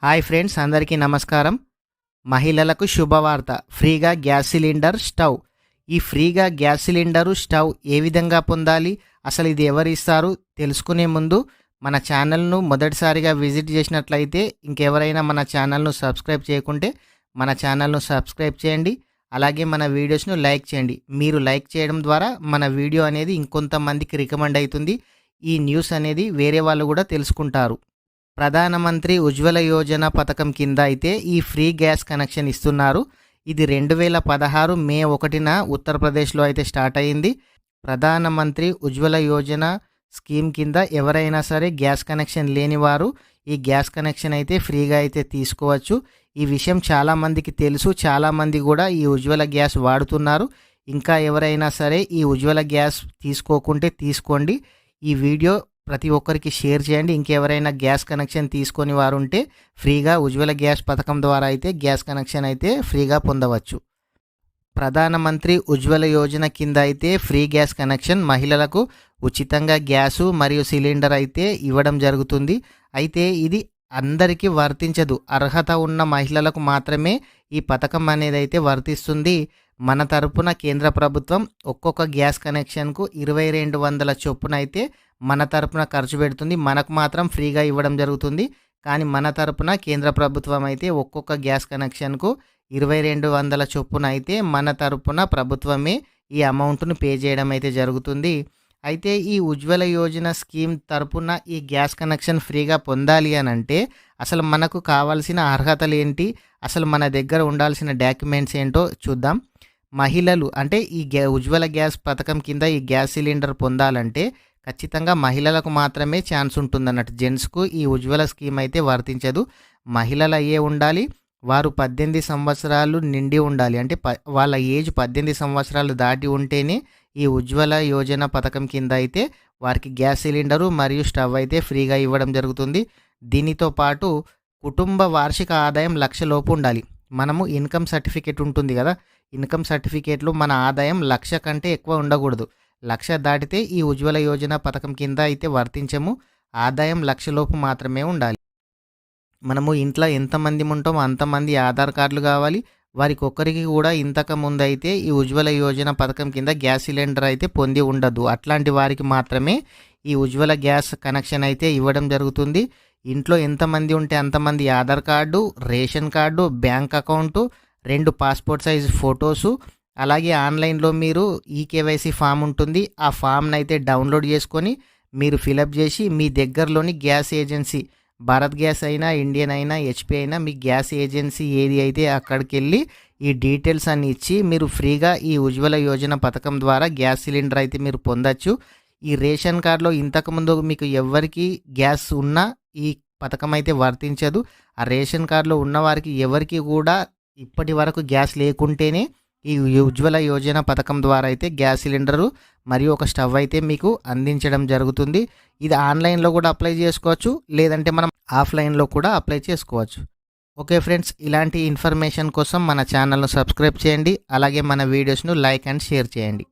Hi friends, అందరికీ నమస్కారం. మహిళలకు శుభవార్త. ఫ్రీగా గ్యాస్ సిలిండర్, స్టవ్. ఈ ఫ్రీగా గ్యాస్ సిలిండరు, స్టవ్ ఏ విధంగా పొందాలి, అసలు ఇది ఎవరు ఇస్తారు తెలుసుకునే ముందు మన ఛానల్ను మొదటిసారిగా విజిట్ చేసినట్లయితే ఇంకెవరైనా మన ఛానల్ను సబ్స్క్రైబ్ చేయకుంటే మన ఛానల్ను సబ్స్క్రైబ్ చేయండి. అలాగే మన వీడియోస్ను లైక్ చేయండి. మీరు లైక్ చేయడం ద్వారా మన వీడియో అనేది ఇంకొంతమందికి రికమెండ్ అవుతుంది. ఈ న్యూస్ అనేది వేరే వాళ్ళు కూడా తెలుసుకుంటారు. ప్రధానమంత్రి ఉజ్వల యోజన పథకం కింద అయితే ఈ ఫ్రీ గ్యాస్ కనెక్షన్ ఇస్తున్నారు. ఇది 2016 మే 1న ఉత్తరప్రదేశ్లో అయితే స్టార్ట్ అయింది. ప్రధానమంత్రి ఉజ్వల యోజన స్కీమ్ కింద ఎవరైనా సరే గ్యాస్ కనెక్షన్ లేని వారు ఈ గ్యాస్ కనెక్షన్ అయితే ఫ్రీగా అయితే తీసుకోవచ్చు. ఈ విషయం చాలామందికి తెలుసు. చాలామంది కూడా ఈ ఉజ్వల గ్యాస్ వాడుతున్నారు. ఇంకా ఎవరైనా సరే ఈ ఉజ్వల గ్యాస్ తీసుకోకుంటే తీసుకోండి. ఈ వీడియో ప్రతి ఒక్కరికి షేర్ చేయండి. ఇంకెవరైనా గ్యాస్ కనెక్షన్ తీసుకొని వారు ఉంటే ఫ్రీగా ఉజ్వల గ్యాస్ పథకం ద్వారా అయితే గ్యాస్ కనెక్షన్ అయితే ఫ్రీగా పొందవచ్చు. ప్రధానమంత్రి ఉజ్వల యోజన కింద అయితే ఫ్రీ గ్యాస్ కనెక్షన్, మహిళలకు ఉచితంగా గ్యాసు మరియు సిలిండర్ అయితే ఇవ్వడం జరుగుతుంది. అయితే ఇది అందరికీ వర్తించదు. అర్హత ఉన్న మహిళలకు మాత్రమే ఈ పథకం అనేది అయితే వర్తిస్తుంది. మన తరపున కేంద్ర ప్రభుత్వం ఒక్కొక్క గ్యాస్ కనెక్షన్కు 2200 చొప్పున అయితే మన తరపున ఖర్చు పెడుతుంది. మనకు మాత్రం ఫ్రీగా ఇవ్వడం జరుగుతుంది. కానీ మన తరపున కేంద్ర ప్రభుత్వం అయితే ఒక్కొక్క గ్యాస్ కనెక్షన్కు 2200 చొప్పున అయితే మన తరపున ప్రభుత్వమే ఈ అమౌంట్ను పే చేయడం అయితే జరుగుతుంది. అయితే ఈ ఉజ్వల యోజన స్కీమ్ తరపున ఈ గ్యాస్ కనెక్షన్ ఫ్రీగా పొందాలి అని అంటే అసలు మనకు కావాల్సిన అర్హతలు ఏంటి, అసలు మన దగ్గర ఉండాల్సిన డాక్యుమెంట్స్ ఏంటో చూద్దాం. మహిళలు అంటే ఈ ఉజ్వల గ్యాస్ పథకం కింద ఈ గ్యాస్ సిలిండర్ పొందాలంటే ఖచ్చితంగా మహిళలకు మాత్రమే ఛాన్స్ ఉంటుందన్నట్టు. జెంట్స్కు ఈ ఉజ్వల స్కీమ్ అయితే వర్తించదు. మహిళలు అయ్యే ఉండాలి. వారు 18 సంవత్సరాలు నిండి ఉండాలి. అంటే వాళ్ళ ఏజ్ 18 సంవత్సరాలు దాటి ఉంటేనే ఈ ఉజ్వల యోజన పథకం కింద అయితే వారికి గ్యాస్ సిలిండరు మరియు స్టవ్ అయితే ఫ్రీగా ఇవ్వడం జరుగుతుంది. దీనితో పాటు కుటుంబ వార్షిక ఆదాయం 1,00,000 లోపు ఉండాలి. మనము ఇన్కమ్ సర్టిఫికేట్ ఉంటుంది కదా, ఇన్కమ్ సర్టిఫికేట్లో మన ఆదాయం 1,00,000 కంటే ఎక్కువ ఉండకూడదు. 1,00,000 దాటితే ఈ ఉజ్వల యోజన పథకం కింద అయితే వర్తించము. ఆదాయం 1,00,000 లోపు మాత్రమే ఉండాలి. మనము ఇంట్లో ఎంతమంది ఉంటామో అంతమంది ఆధార్ కార్డులు కావాలి. వారికి ఒక్కరికి కూడా ఇంతకు ముందు అయితే ఈ ఉజ్వల యోజన పథకం కింద గ్యాస్ సిలిండర్ అయితే పొంది ఉండదు. అట్లాంటి వారికి మాత్రమే ఈ ఉజ్వల గ్యాస్ కనెక్షన్ అయితే ఇవ్వడం జరుగుతుంది. ఇంట్లో ఎంతమంది ఉంటే అంతమంది Aadhaar card, ration card, bank account, 2 passport size photos, అలాగే ఆన్లైన్లో మీరు ఈకేవైసీ ఫామ్ ఉంటుంది. ఆ ఫామ్ని అయితే డౌన్లోడ్ చేసుకొని మీరు ఫిలప్ చేసి మీ దగ్గరలోని గ్యాస్ ఏజెన్సీ, భారత్ గ్యాస్ అయినా, ఇండియన్ అయినా, హెచ్పి అయినా, మీ గ్యాస్ ఏజెన్సీ ఏది అయితే అక్కడికి వెళ్ళి ఈ డీటెయిల్స్ అన్ని ఇచ్చి మీరు ఫ్రీగా ఈ ఉజ్వల యోజన పథకం ద్వారా గ్యాస్ సిలిండర్ అయితే మీరు పొందొచ్చు. ఈ రేషన్ కార్డులో ఇంతకుముందు మీకు ఎవరికి గ్యాస్ ఉన్నా ఈ పథకం అయితే వర్తించదు. ఆ రేషన్ కార్డులో ఉన్న వారికి ఎవరికి కూడా ఇప్పటి వరకు గ్యాస్ లేకుంటేనే ఈ ఉజ్వల యోజన పథకం ద్వారా అయితే గ్యాస్ సిలిండరు మరియు ఒక స్టవ్ అయితే మీకు అందించడం జరుగుతుంది. ఇది ఆన్లైన్లో కూడా అప్లై చేసుకోవచ్చు, లేదంటే మనం ఆఫ్లైన్లో కూడా అప్లై చేసుకోవచ్చు. ఓకే ఫ్రెండ్స్, ఇలాంటి ఇన్ఫర్మేషన్ కోసం మన ఛానల్ను సబ్స్క్రైబ్ చేయండి. అలాగే మన వీడియోస్ను లైక్ అండ్ షేర్ చేయండి.